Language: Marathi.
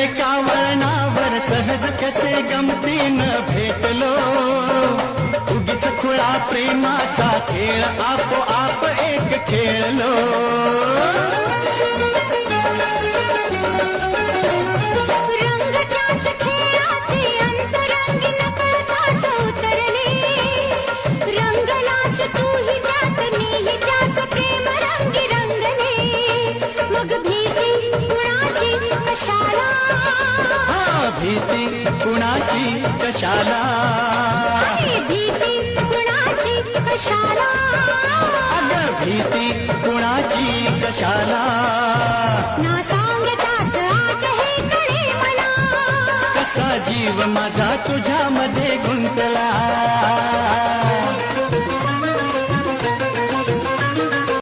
एका वळणावर सहज कसे गमतीनं भेटलो, उगीच खुळा प्रेमाचा खेळ आपोआप एक खेळलो. रंग त्याच खेळाचे अंतरंगी नकळताच उतरले, रंगलास तूही त्यात मीही त्याच प्रेम रंगी रंगले. मग भीती कुणाची कशाला, भीती कुणाची कशाला, भीती कुणाची कशाला, अगं भीती कुणाची कशाला. ना सांगताच आज हे कळे मला, कसा जीव माझा तुझ्यामध्ये गुंतला.